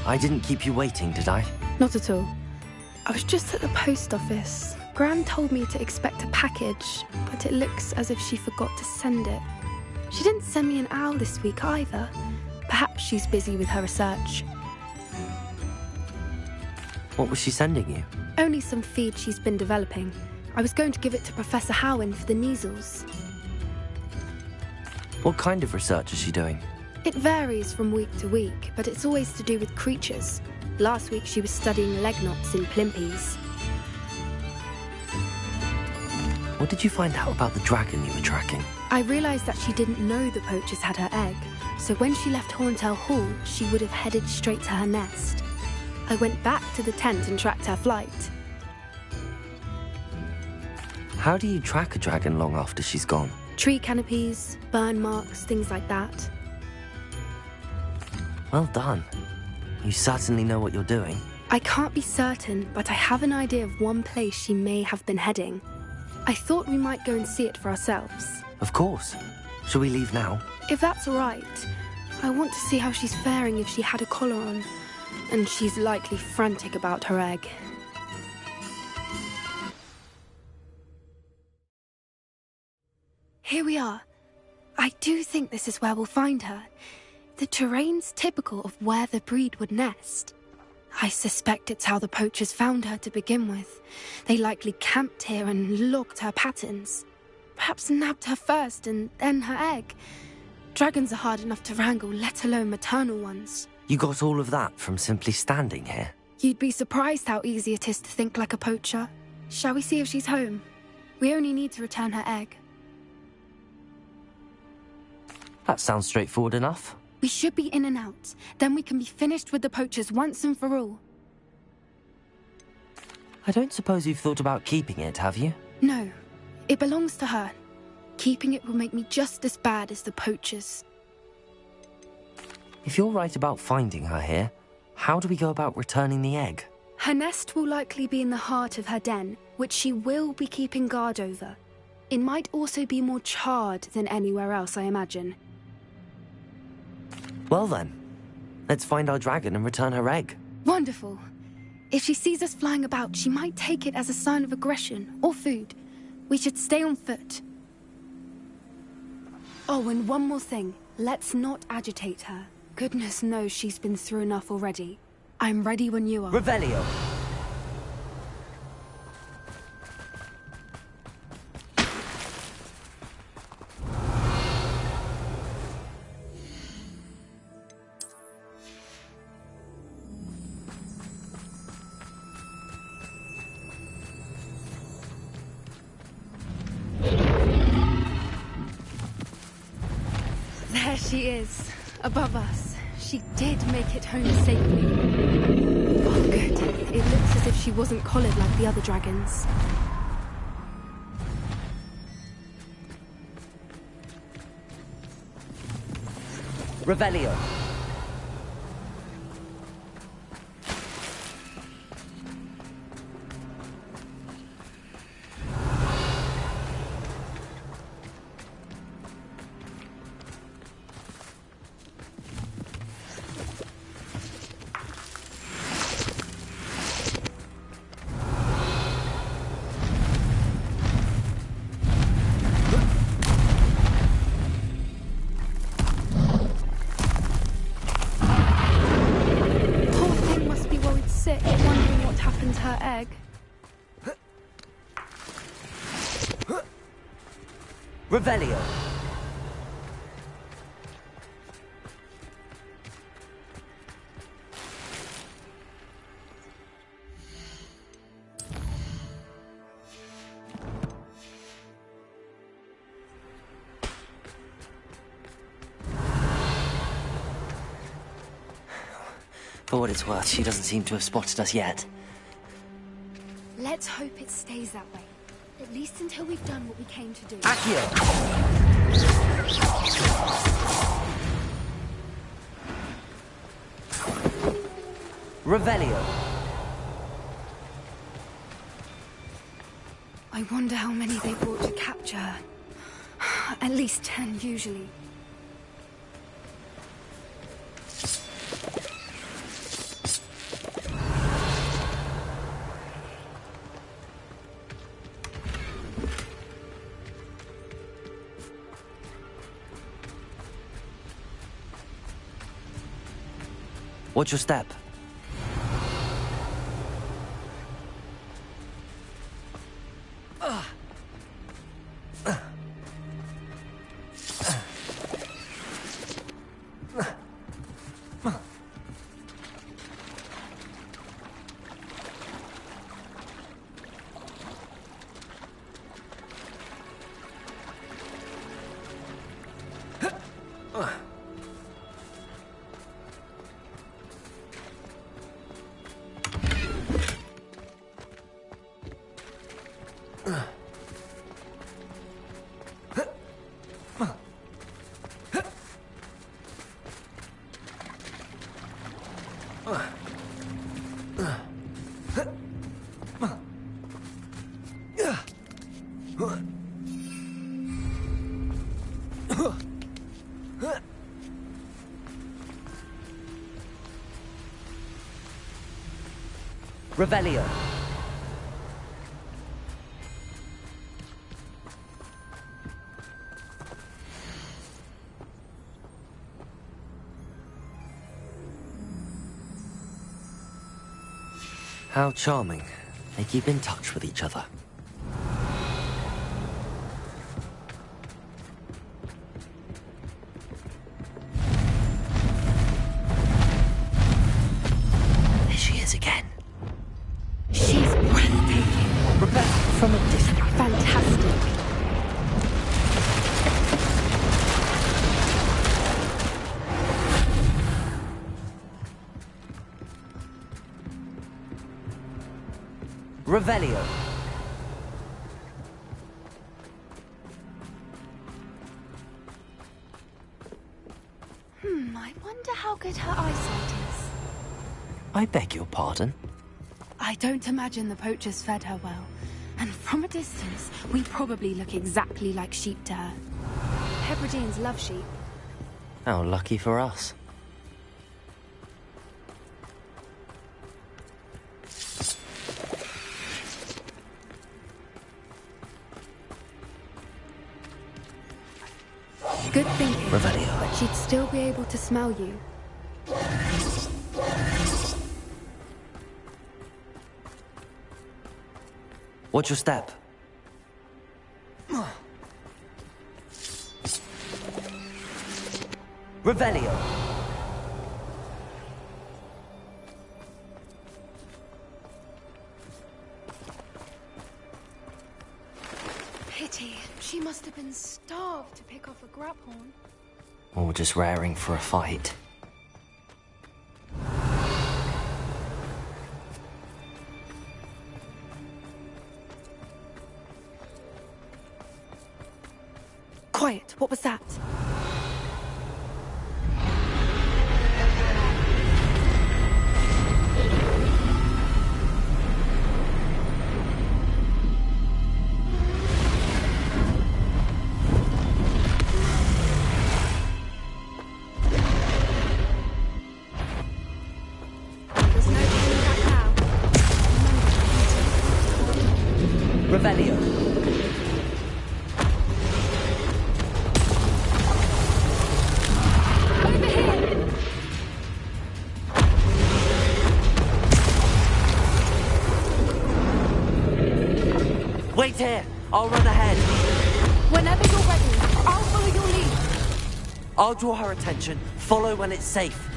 I didn't keep you waiting, did I? Not at all. I was just at the post office. Gran told me to expect a package, but it looks as if she forgot to send it. She didn't send me an owl this week either. Perhaps she's busy with her research. What was she sending you? Only some feed she's been developing. I was going to give it to Professor Howen for the measles. What kind of research is she doing? It varies from week to week, but it's always to do with creatures. Last week she was studying leg knots in plimpies. What did you find out about the dragon you were tracking? I realised that she didn't know the poachers had her egg, so when she left Horntail Hall, she would have headed straight to her nest. I went back to the tent and tracked her flight. How do you track a dragon long after she's gone? Tree canopies, burn marks, things like that. Well done. You certainly know what you're doing. I can't be certain, but I have an idea of one place she may have been heading. I thought we might go and see it for ourselves. Of course. Shall we leave now? If that's all right. I want to see how she's faring if she had a collar on. And she's likely frantic about her egg. Here we are. I do think this is where we'll find her. The terrain's typical of where the breed would nest. I suspect it's how the poachers found her to begin with. They likely camped here and logged her patterns. Perhaps nabbed her first and then her egg. Dragons are hard enough to wrangle, let alone maternal ones. You got all of that from simply standing here? You'd be surprised how easy it is to think like a poacher. Shall we see if she's home? We only need to return her egg. That sounds straightforward enough. We should be in and out. Then we can be finished with the poachers once and for all. I don't suppose you've thought about keeping it, have you? No. It belongs to her. Keeping it will make me just as bad as the poachers. If you're right about finding her here, how do we go about returning the egg? Her nest will likely be in the heart of her den, which she will be keeping guard over. It might also be more charred than anywhere else, I imagine. Well then, let's find our dragon and return her egg. Wonderful. If she sees us flying about, she might take it as a sign of aggression or food. We should stay on foot. Oh, and one more thing. Let's not agitate her. Goodness knows she's been through enough already. I'm ready when you are. Revelio! There she is, above us. She did make it home safely. Oh, good. It looks as if she wasn't collared like the other dragons. Revelio! Revelio! For what it's worth, she doesn't seem to have spotted us yet. Let's hope it stays that way. At least until we've done what we came to do. Accio! Revelio! I wonder how many they brought to capture her. At least 10, usually. Watch your step. Revelio. How charming. They keep in touch with each other. There she is again. She's breathtaking. From a distance. Fantastic. Revelio. I wonder how good her eyesight is. I beg your pardon? I don't imagine the poachers fed her well. And from a distance, we probably look exactly like sheep to her. Hebrideans love sheep. How lucky for us. Good thinking. Revelio. But she'd still be able to smell you. Watch your step. Revelio. Pity. She must have been starved to pick off a grabhorn. Or just raring for a fight. Quiet. What was that? There's no turning back now. Revelio. Over here! Wait here. I'll run ahead. Whenever you're ready, I'll follow your lead. I'll draw her attention. Follow when it's safe.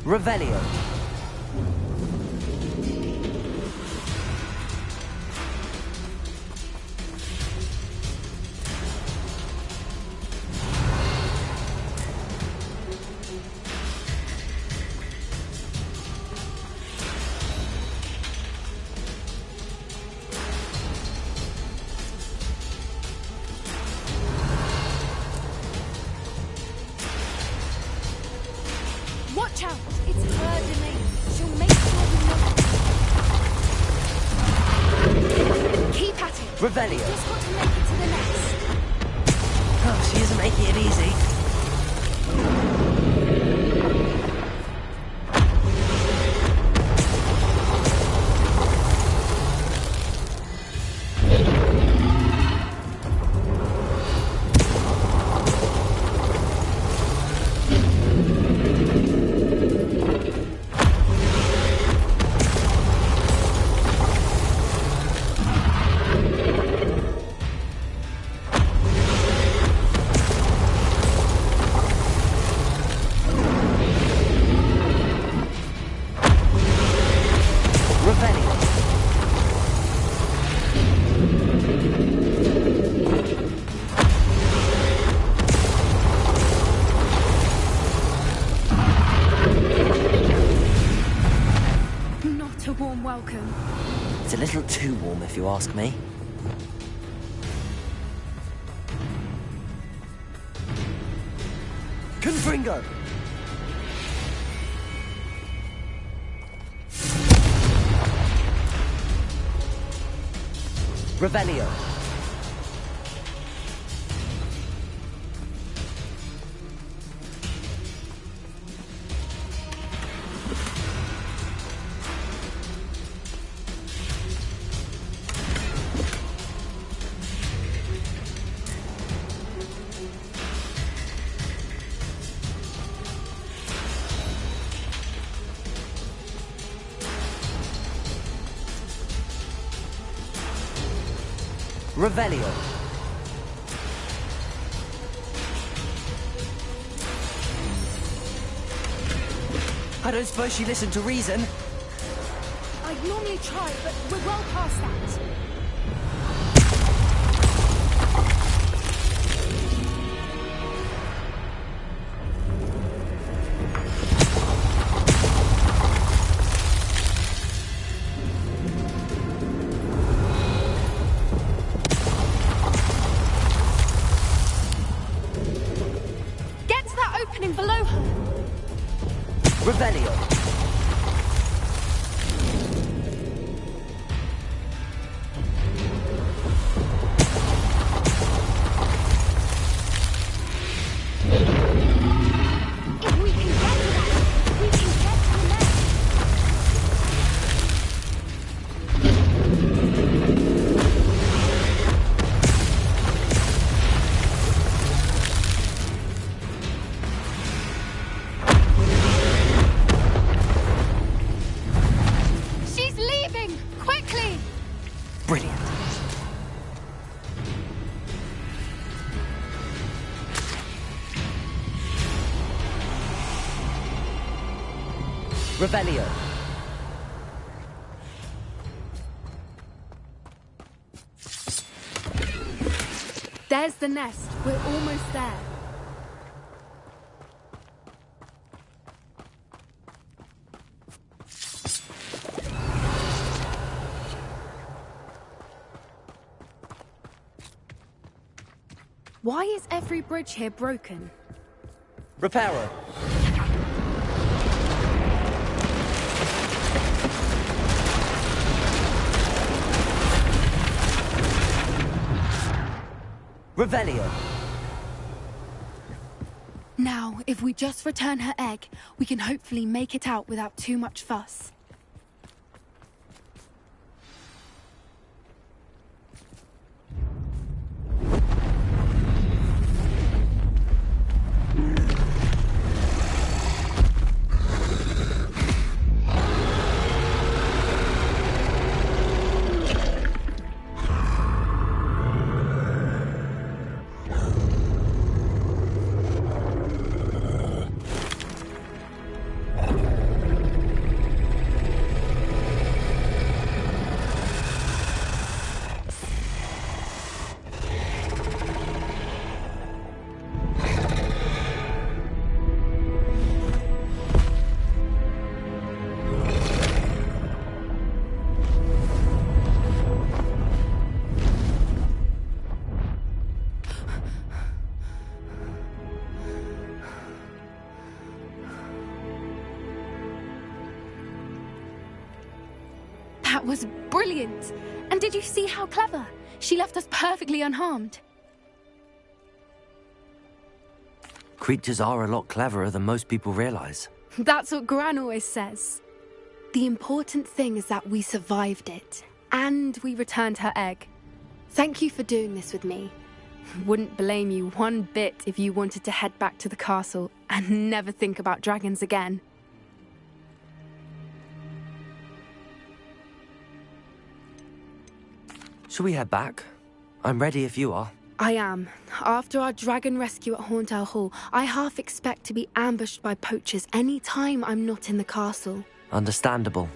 Revelio. Watch out! It's her domain. She'll make sure we know. Keep at it. Revelio. Just got to make it to the nest. Oh, she isn't making it easy. warm welcome. It's a little too warm, if you ask me. Confringo! Revelio. Revelio. I don't suppose she listened to reason. I'd normally try, but we're well past that. Below her. Revelio. If we can get to that, we can get to the nest. Brilliant. Revelio. There's the nest. We're almost there. Why is every bridge here broken? Reparo. Revelio. Now, if we just return her egg, we can hopefully make it out without too much fuss. That was brilliant! And did you see how clever? She left us perfectly unharmed. Creatures are a lot cleverer than most people realize. That's what Gran always says. The important thing is that we survived it, and we returned her egg. Thank you for doing this with me. Wouldn't blame you one bit if you wanted to head back to the castle and never think about dragons again. Shall we head back? I'm ready if you are. I am. After our dragon rescue at Hauntow Hall, I half expect to be ambushed by poachers any time I'm not in the castle. Understandable.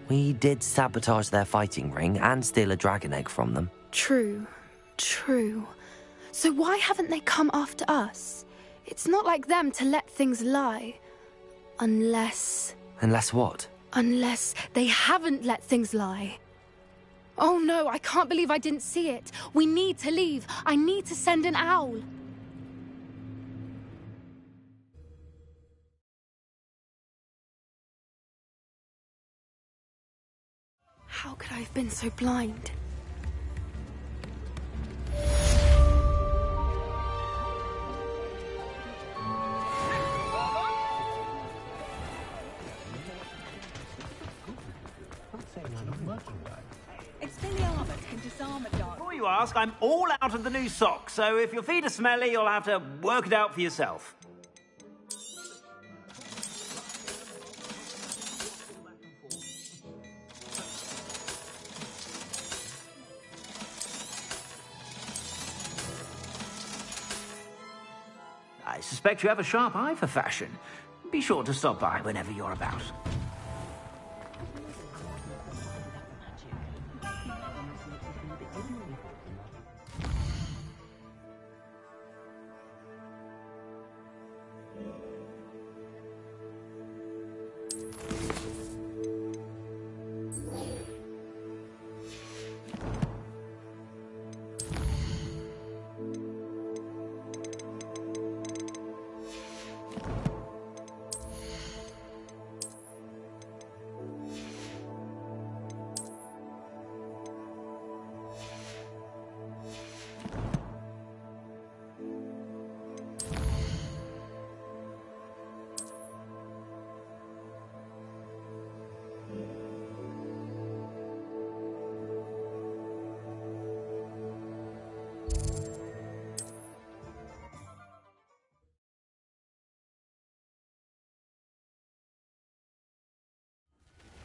We did sabotage their fighting ring and steal a dragon egg from them. True. So why haven't they come after us? It's not like them to let things lie. Unless... Unless what? Unless they haven't let things lie. Oh no, I can't believe I didn't see it. We need to leave. I need to send an owl. How could I have been so blind? Before you ask, I'm all out of the new socks, so if your feet are smelly, you'll have to work it out for yourself. I suspect you have a sharp eye for fashion. Be sure to stop by whenever you're about.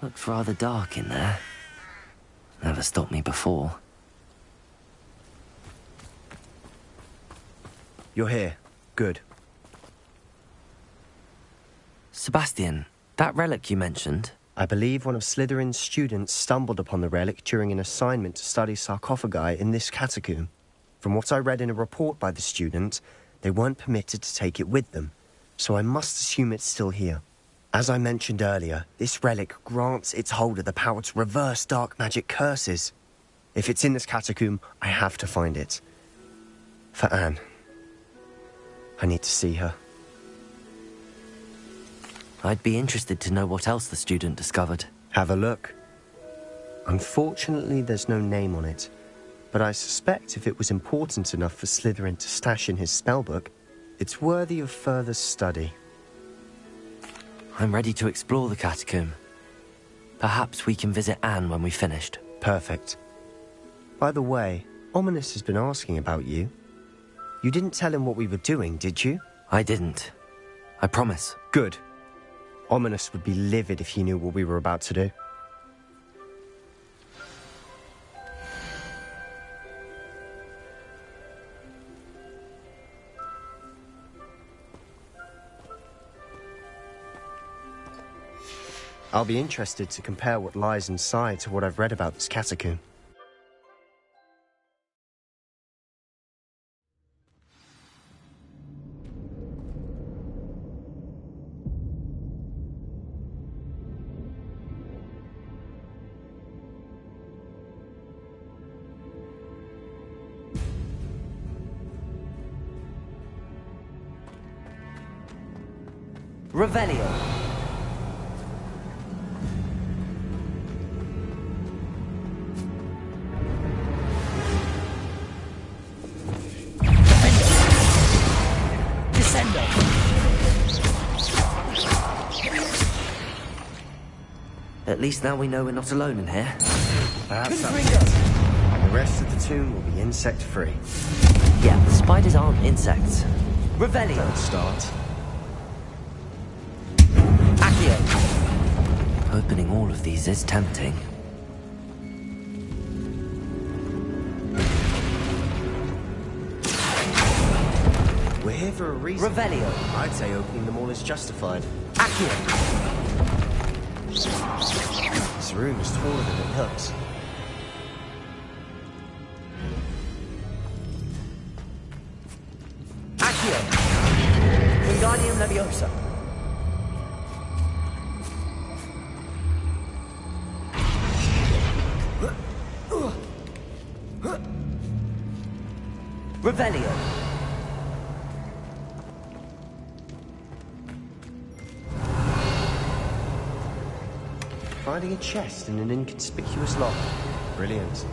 Looks rather dark in there. Never stopped me before. You're here. Good. Sebastian, that relic you mentioned. I believe one of Slytherin's students stumbled upon the relic during an assignment to study sarcophagi in this catacomb. From what I read in a report by the student, they weren't permitted to take it with them, so I must assume it's still here. As I mentioned earlier, this relic grants its holder the power to reverse dark magic curses. If it's in this catacomb, I have to find it. For Anne. I need to see her. I'd be interested to know what else the student discovered. Have a look. Unfortunately, there's no name on it, but I suspect if it was important enough for Slytherin to stash in his spellbook, it's worthy of further study. I'm ready to explore the catacomb. Perhaps we can visit Anne when we've finished. Perfect. By the way, Ominous has been asking about you. You didn't tell him what we were doing, did you? I didn't. I promise. Good. Ominous would be livid if he knew what we were about to do. I'll be interested to compare what lies inside to what I've read about this catacomb. Revelio. At least now we know we're not alone in here. Perhaps the rest of the tomb will be insect-free. Yeah, the spiders aren't insects. Revelio. Don't start. Accio. Opening all of these is tempting. We're here for a reason. Revelio. I'd say opening them all is justified. Accio. This room is taller than it looks. Accio. Wingardium Leviosa. Revelio. Finding a chest in an inconspicuous lock. Brilliant.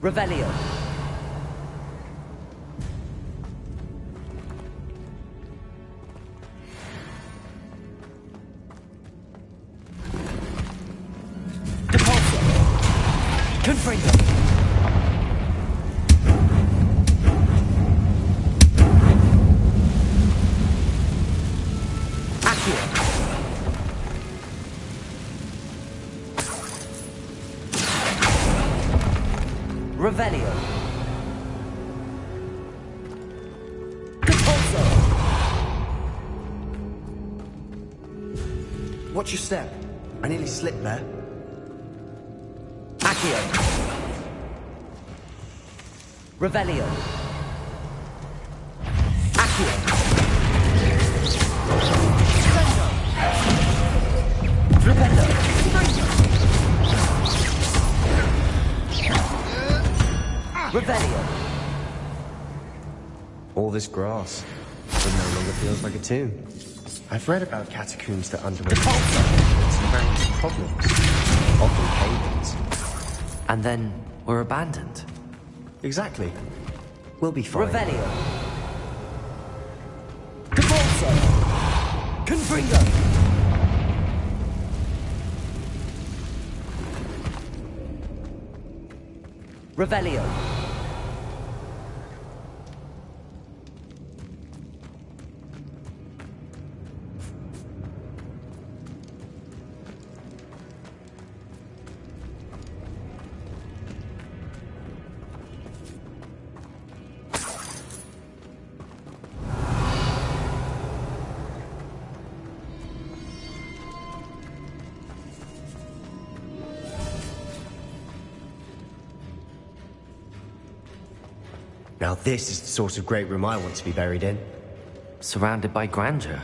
Revelio. Depulso. Confringo. Accio. Revelio. Depulso. Watch your step. I nearly slipped there. Accio. Revelio. Accio. Revelio. Revelio. All this grass, but no longer feels like a tomb. I've read about catacombs that underwent some various problems, often cave-ins. And then we're abandoned. Exactly. We'll be fine. Revelio. Depulso. Confringo. Revelio. Now this is the sort of great room I want to be buried in. Surrounded by grandeur.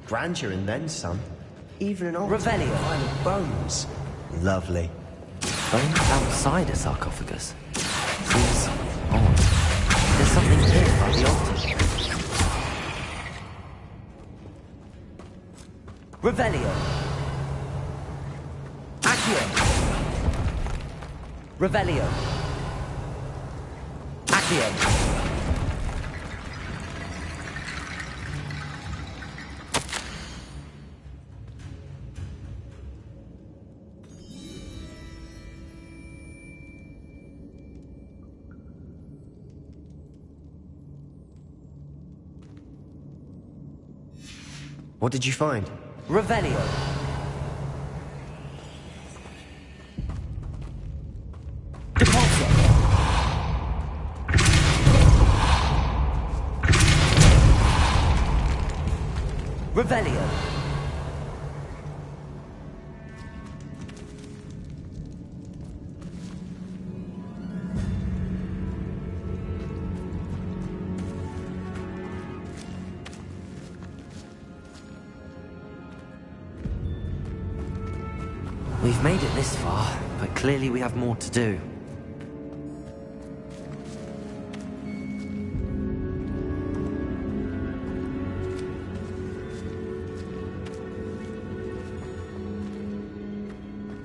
Grandeur and then some. Even an altar Revelio. pile of bones. Lovely. Bones outside a sarcophagus. Seems odd. There's something here by the altar. Revelio. Accio. Revelio. Accio. What did you find? Revelio. Depulso. Revelio. We've made it this far, but clearly we have more to do.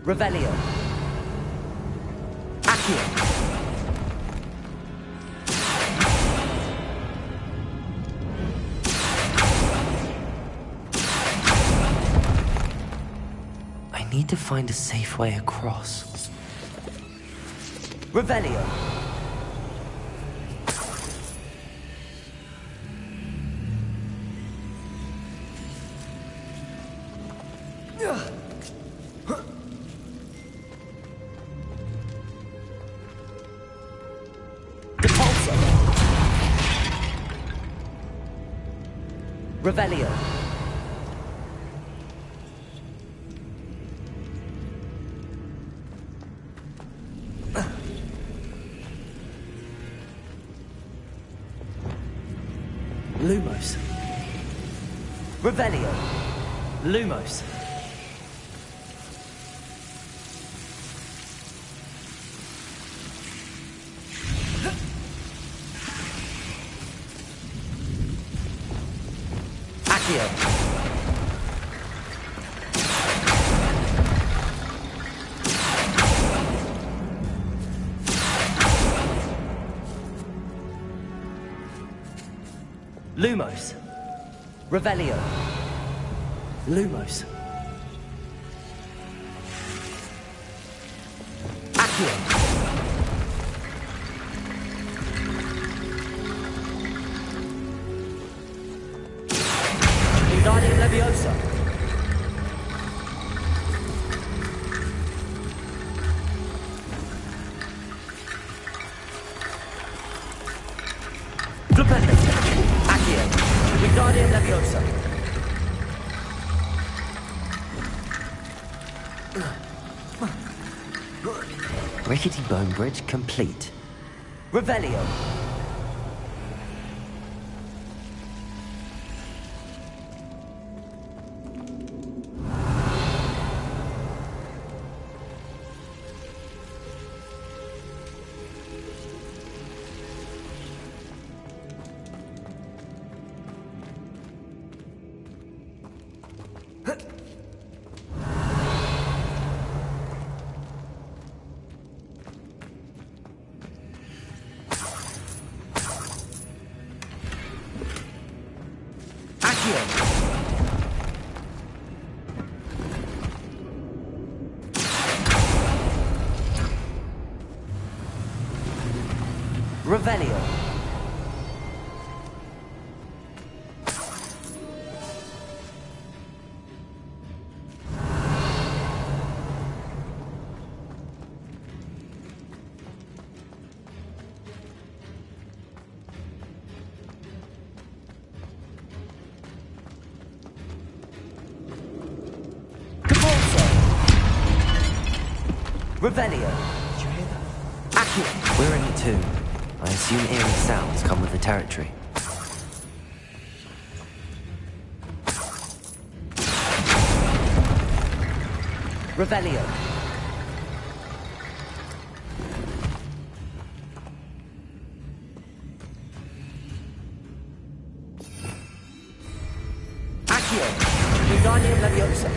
Revelio. Accio. I need to find a safe way across. Revelio. Revelio. Lumos. Revelio. Lumos. Accio. Lumos. Revelio. Lumos. Accio. Wingardium Leviosa. Flipendo. Accio. Wingardium Leviosa. Rickety Bone Bridge complete. Revelio. Revelio. Revelio. Did you hear that? Accio. We're in it too. I assume eerie sounds come with the territory. Revelio. Accio. Wingardium Leviosa.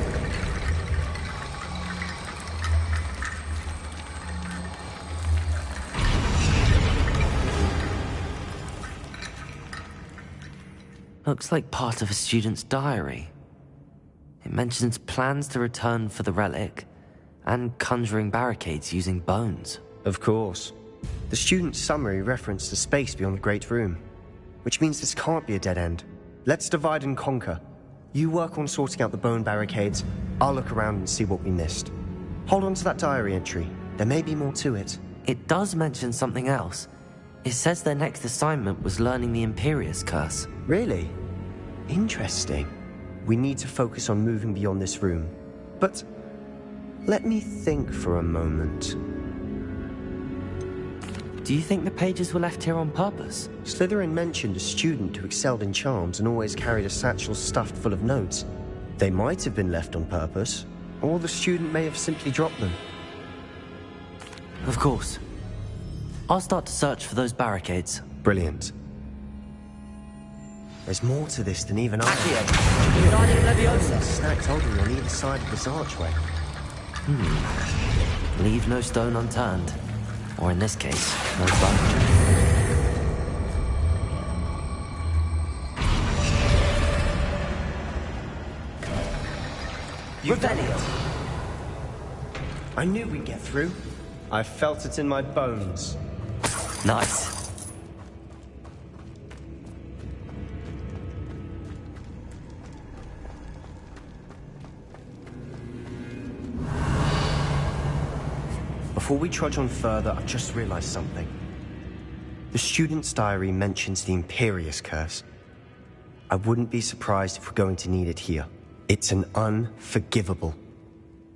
Looks like part of a student's diary. It mentions plans to return for the relic and conjuring barricades using bones. Of course. The student's summary referenced the space beyond the Great Room, which means this can't be a dead end. Let's divide and conquer. You work on sorting out the bone barricades, I'll look around and see what we missed. Hold on to that diary entry. There may be more to it. It does mention something else. It says their next assignment was learning the Imperius Curse. Really? Interesting. We need to focus on moving beyond this room. But let me think for a moment. Do you think the pages were left here on purpose? Slytherin mentioned a student who excelled in charms and always carried a satchel stuffed full of notes. They might have been left on purpose, or the student may have simply dropped them. Of course. I'll start to search for those barricades. Brilliant. There's more to this than even I Accio. Wingardium Leviosa. Stacked holding on either side of this archway. Leave no stone unturned. Or in this case, no bone. Revelio. I knew we'd get through. I felt it in my bones. Nice. Before we trudge on further, I've just realized something. The student's diary mentions the Imperius Curse. I wouldn't be surprised if we're going to need it here. It's an unforgivable,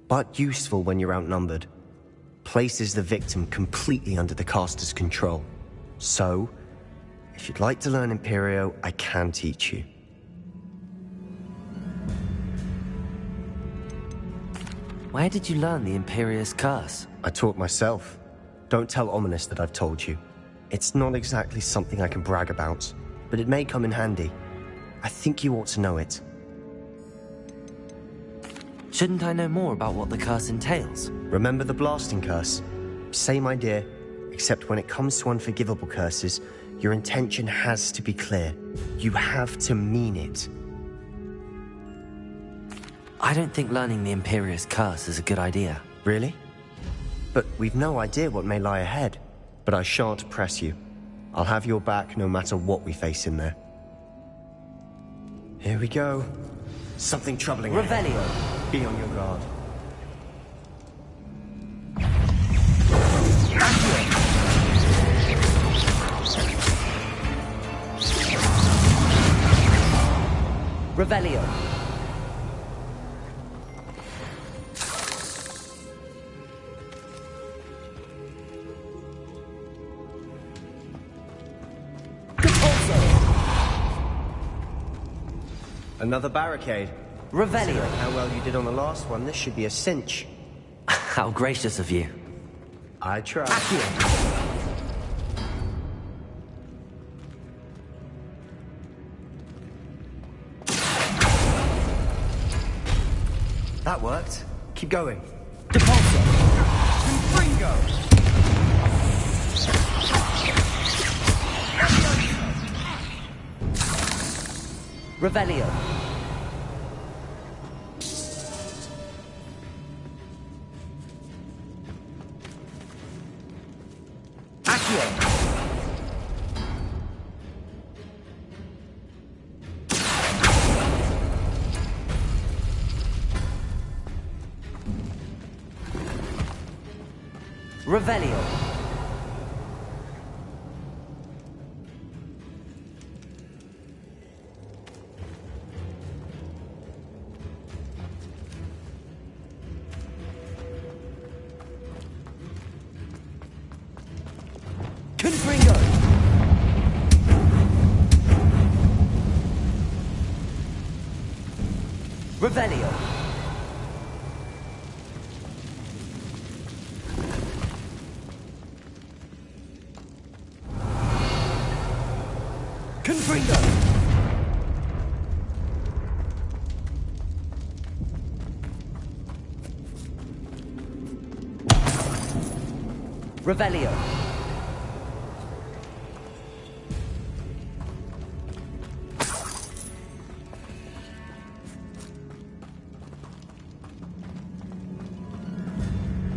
but useful when you're outnumbered. Places the victim completely under the caster's control. So, if you'd like to learn Imperio, I can teach you. Where did you learn the Imperious Curse? I taught myself. Don't tell Ominous that I've told you. It's not exactly something I can brag about, but it may come in handy. I think you ought to know it. Shouldn't I know more about what the curse entails? Remember the blasting curse? Same idea, except when it comes to unforgivable curses, your intention has to be clear. You have to mean it. I don't think learning the Imperious Curse is a good idea. Really? But we've no idea what may lie ahead. But I shan't press you. I'll have your back no matter what we face in there. Here we go. Something troubling ahead. Revelio. Be on your guard. Revelio. Another barricade. Revelio. How well you did on the last one, this should be a cinch. How gracious of you. I try. That worked. Keep going. Depulso. Confringo! Revelio. Revelio. Confringo. Revelio. Confringo. Revelio.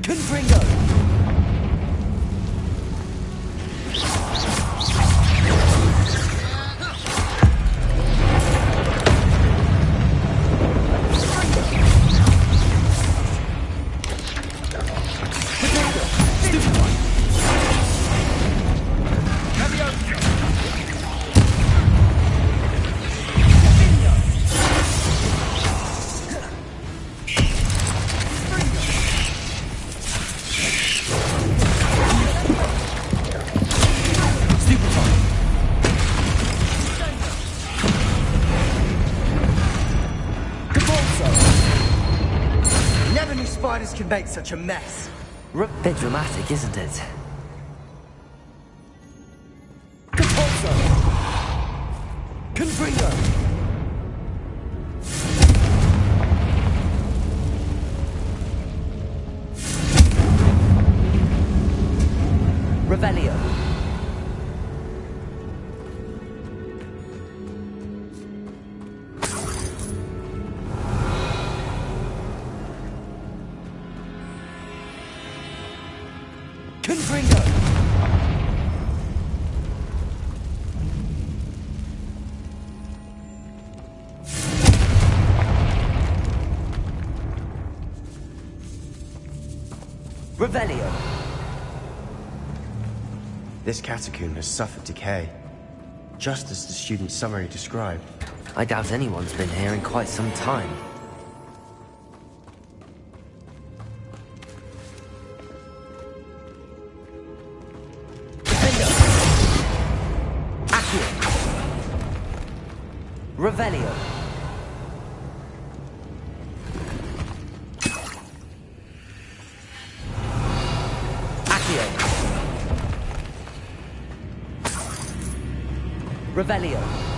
Confringo. Spiders can make such a mess. Bit dramatic, isn't it? Depulso! Confringo! Revelio. Confringo. Revelio. This catacomb has suffered decay, just as the student's summary described. I doubt anyone's been here in quite some time. Revelio. Accio. Revelio.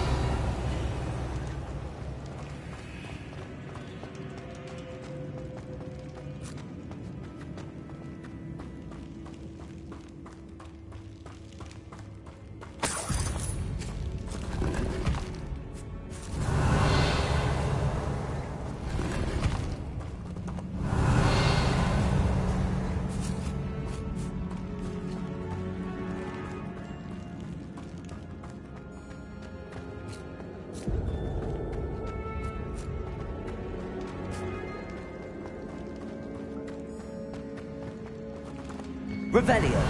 Revelio.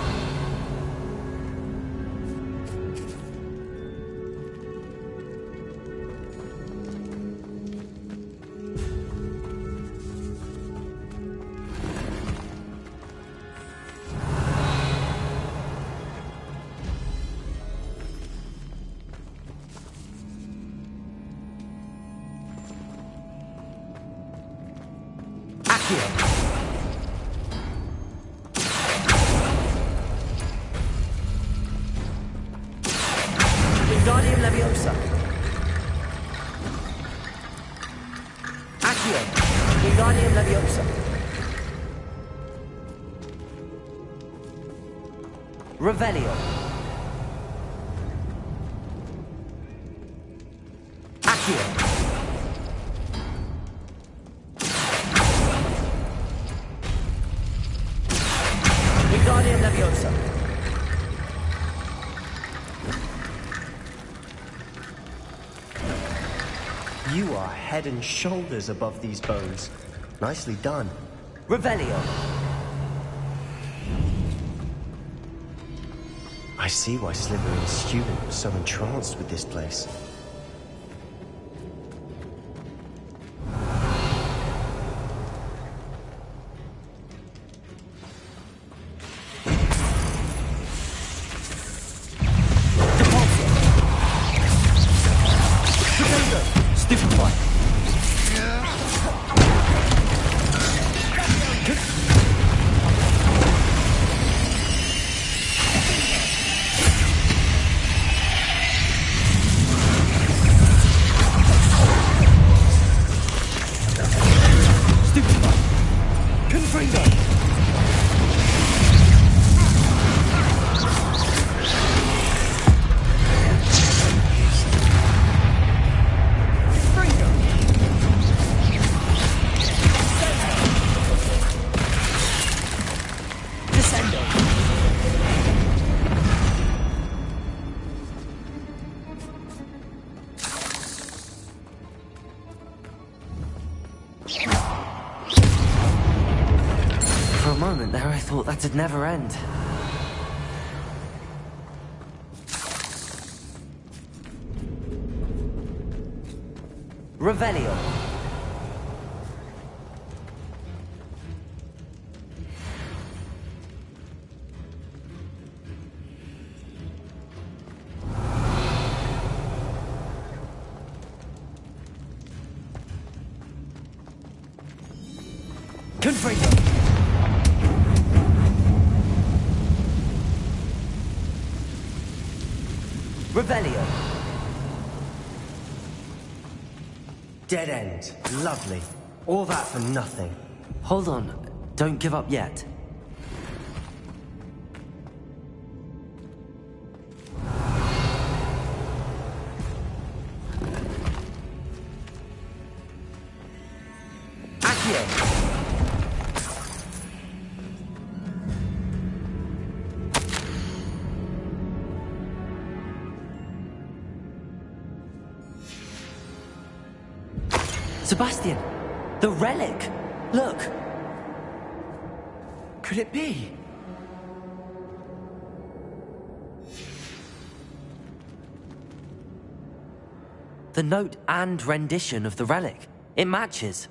Accio. Wingardium Leviosa. Accio. Wingardium Leviosa. Revelio. Accio. Wingardium Leviosa. You are head and shoulders above these bones. Nicely done. Revelio. I see why Slytherin's student was so entranced with this place. For a moment there, I thought that'd never end. Revelio. Confringo. Revelio. Dead end. Lovely. All that for nothing. Hold on. Don't give up yet. Accio. Sebastian! The relic! Look! Could it be? The note and rendition of the relic. It matches.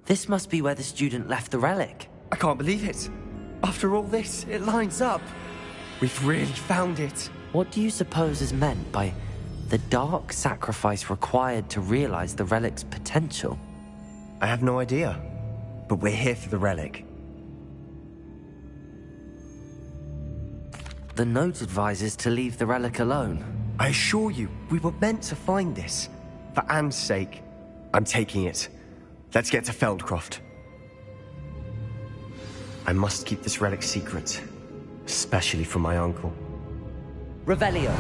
This must be where the student left the relic. I can't believe it. After all this, it lines up. We've really found it. What do you suppose is meant by the dark sacrifice required to realize the relic's potential? I have no idea, but we're here for the relic. The note advises to leave the relic alone. I assure you, we were meant to find this. For Anne's sake, I'm taking it. Let's get to Feldcroft. I must keep this relic secret, especially from my uncle. Revelio.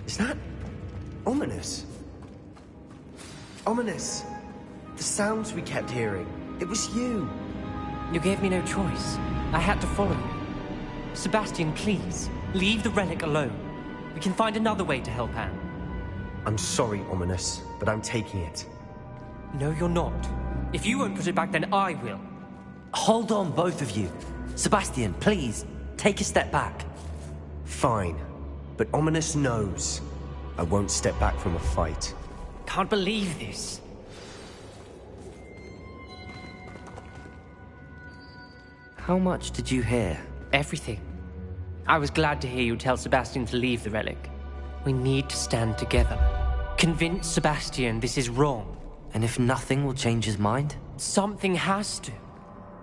Is that ominous? Ominous. The sounds we kept hearing. It was you. You gave me no choice. I had to follow you. Sebastian, please, leave the relic alone. We can find another way to help Anne. I'm sorry, Ominous, but I'm taking it. No, you're not. If you won't put it back, then I will. Hold on, both of you. Sebastian, please, take a step back. Fine, but Ominous knows I won't step back from a fight. Can't believe this. How much did you hear? Everything. I was glad to hear you tell Sebastian to leave the relic. We need to stand together. Convince Sebastian this is wrong. And if nothing will change his mind? Something has to.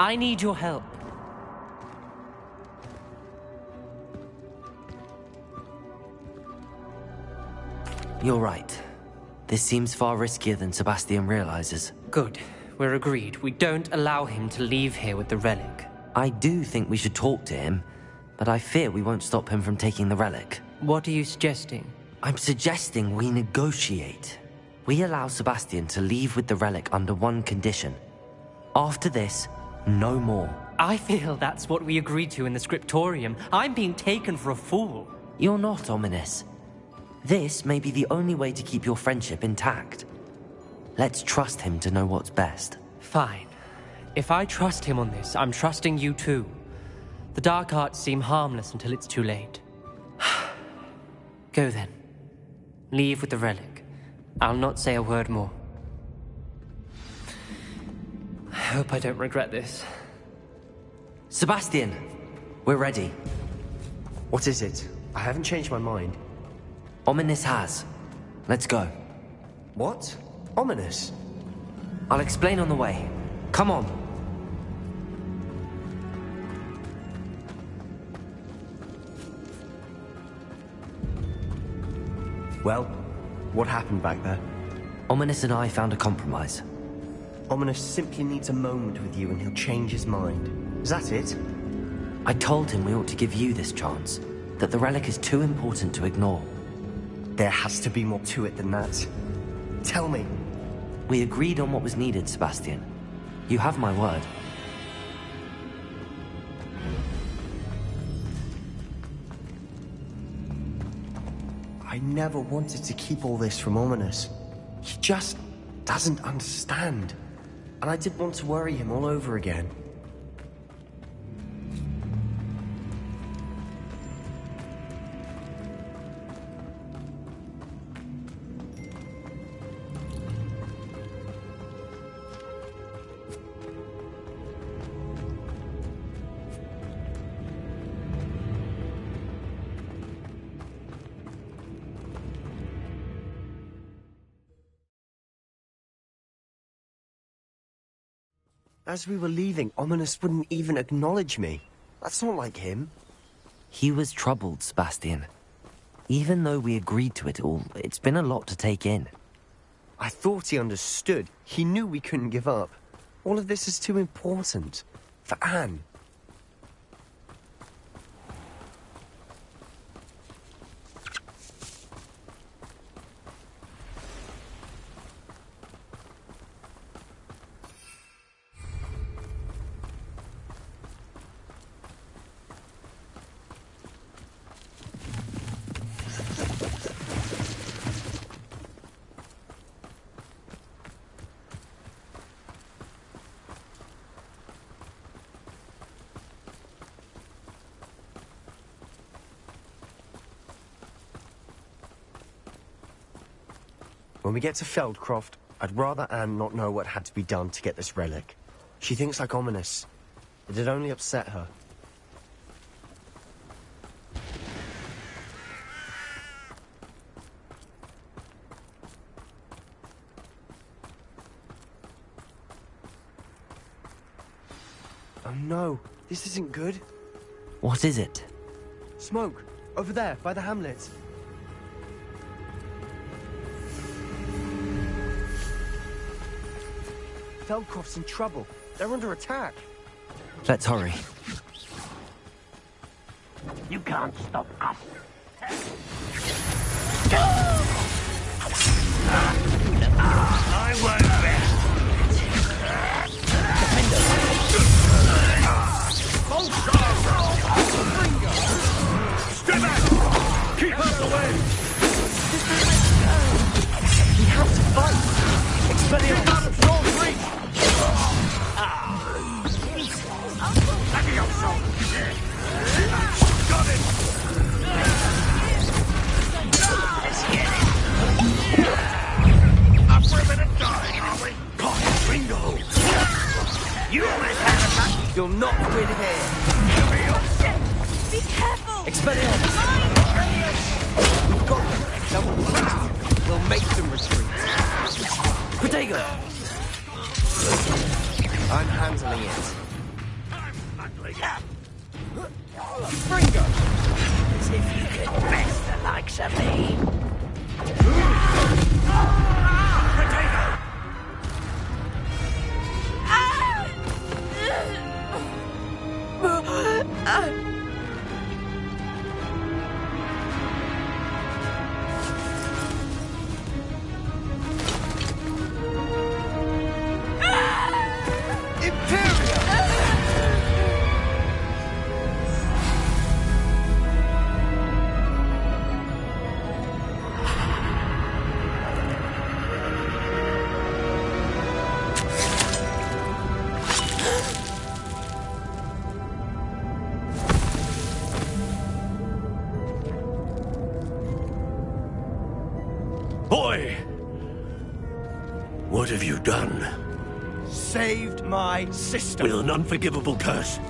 I need your help. You're right. This seems far riskier than Sebastian realizes. Good. We're agreed. We don't allow him to leave here with the relic. I do think we should talk to him, but I fear we won't stop him from taking the relic. What are you suggesting? I'm suggesting we negotiate. We allow Sebastian to leave with the relic under one condition. After this, no more. I feel that's what we agreed to in the scriptorium. I'm being taken for a fool. You're not, Ominous. This may be the only way to keep your friendship intact. Let's trust him to know what's best. Fine. If I trust him on this, I'm trusting you too. The dark arts seem harmless until it's too late. Go then. Leave with the relic. I'll not say a word more. I hope I don't regret this. Sebastian, we're ready. What is it? I haven't changed my mind. Ominous has. Let's go. What? Ominous? I'll explain on the way. Come on. Well, what happened back there? Ominous and I found a compromise. Ominous simply needs a moment with you and he'll change his mind. Is that it? I told him we ought to give you this chance, that the relic is too important to ignore. There has to be more to it than that. Tell me. We agreed on what was needed, Sebastian. You have my word. I never wanted to keep all this from Ominous. He just doesn't understand. And I didn't want to worry him all over again. As we were leaving, Ominous wouldn't even acknowledge me. That's not like him. He was troubled, Sebastian. Even though we agreed to it all, it's been a lot to take in. I thought he understood. He knew we couldn't give up. All of this is too important. For Anne. When we get to Feldcroft, I'd rather Anne not know what had to be done to get this relic. She thinks like ominous. It'd only upset her. Oh no, this isn't good. What is it? Smoke, over there, by the hamlet. Feldcroft's in trouble. They're under attack. Let's hurry. You can't stop us. I won't rest. Step back! Keep out of the way! We have to fight! Expelliarmus! Keep out of Saul's reach! Let me go, Saul! Got it! Let's get it! Up for a bit of dying, are we? Caught Ringo! You almost had a match! You'll not win here! Be careful! Expelliarmus! We've got them! Double fight. We'll make them retreat. Protego! I'm handling it. Ringo! As if you could best the likes of me. Potato! Boy! What have you done? Saved my sister. With an unforgivable curse.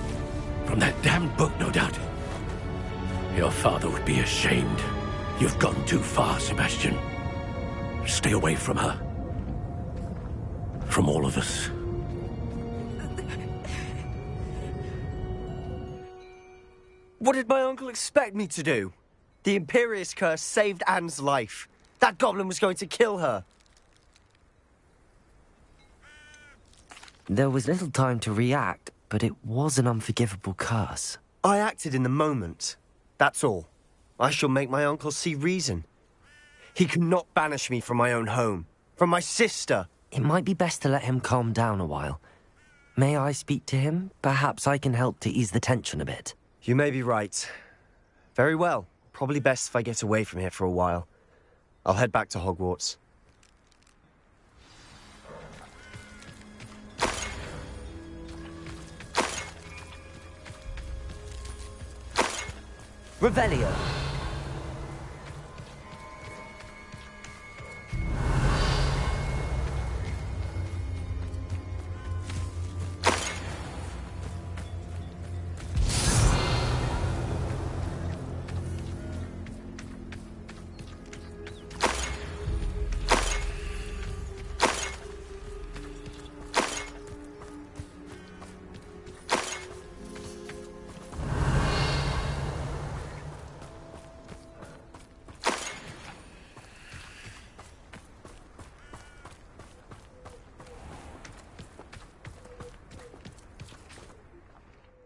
From that damned book, no doubt. Your father would be ashamed. You've gone too far, Sebastian. Stay away from her. From all of us. What did my uncle expect me to do? The Imperious curse saved Anne's life. That goblin was going to kill her. There was little time to react, but it was an unforgivable curse. I acted in the moment. That's all. I shall make my uncle see reason. He cannot banish me from my own home. From my sister. It might be best to let him calm down a while. May I speak to him? Perhaps I can help to ease the tension a bit. You may be right. Very well. Probably best if I get away from here for a while. I'll head back to Hogwarts. Revelio.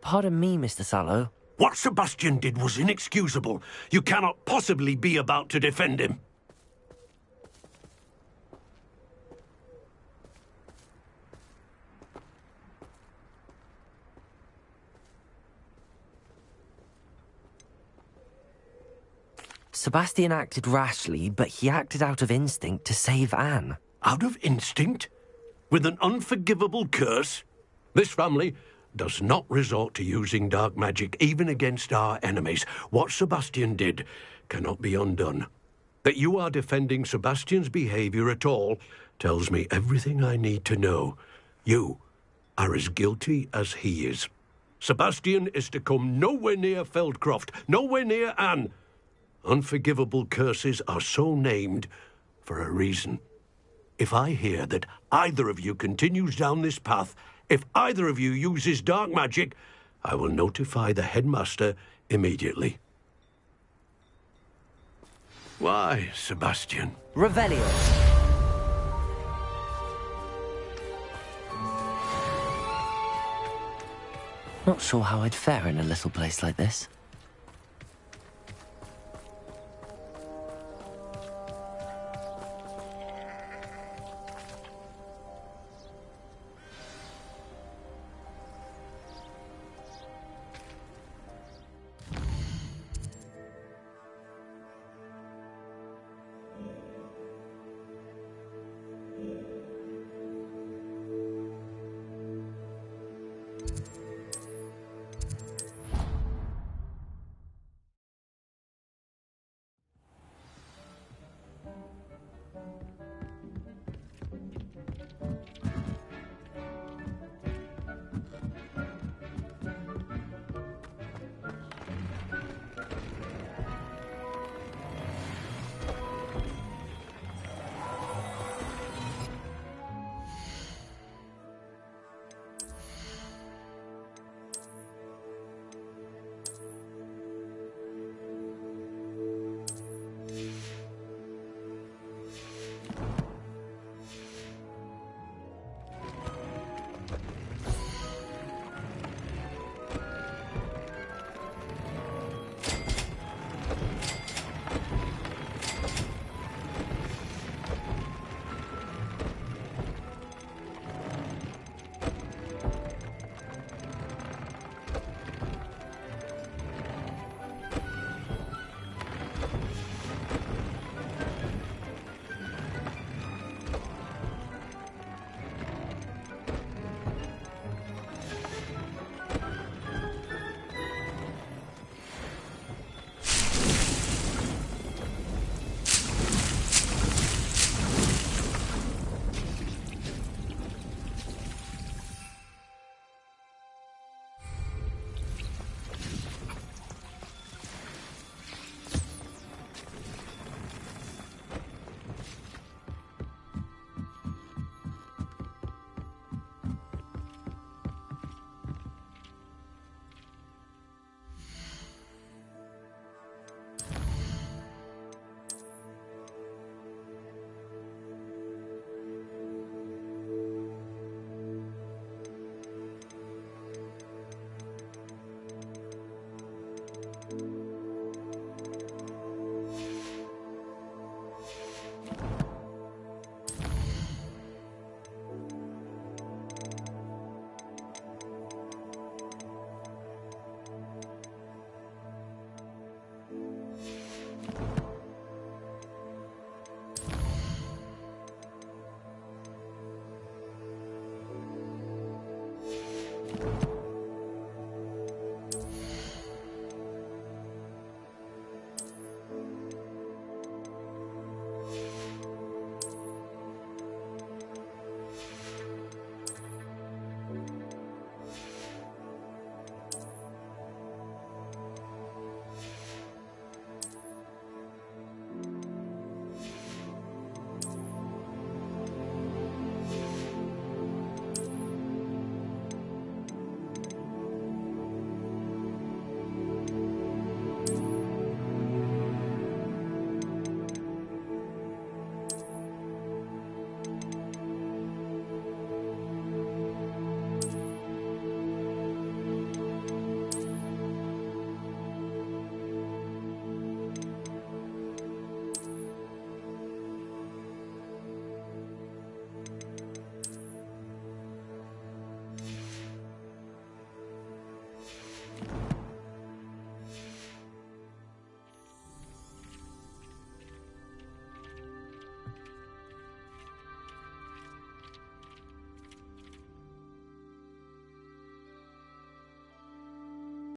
Pardon me, Mr. Sallow. What Sebastian did was inexcusable. You cannot possibly be about to defend him. Sebastian acted rashly, but he acted out of instinct to save Anne. Out of instinct? With an unforgivable curse? This family does not resort to using dark magic, even against our enemies. What Sebastian did cannot be undone. That you are defending Sebastian's behavior at all tells me everything I need to know. You are as guilty as he is. Sebastian is to come nowhere near Feldcroft, nowhere near Anne. Unforgivable curses are so named for a reason. If I hear that either of you continues down this path, if either of you uses dark magic, I will notify the headmaster immediately. Why, Sebastian? Revelio. Not sure how I'd fare in a little place like this.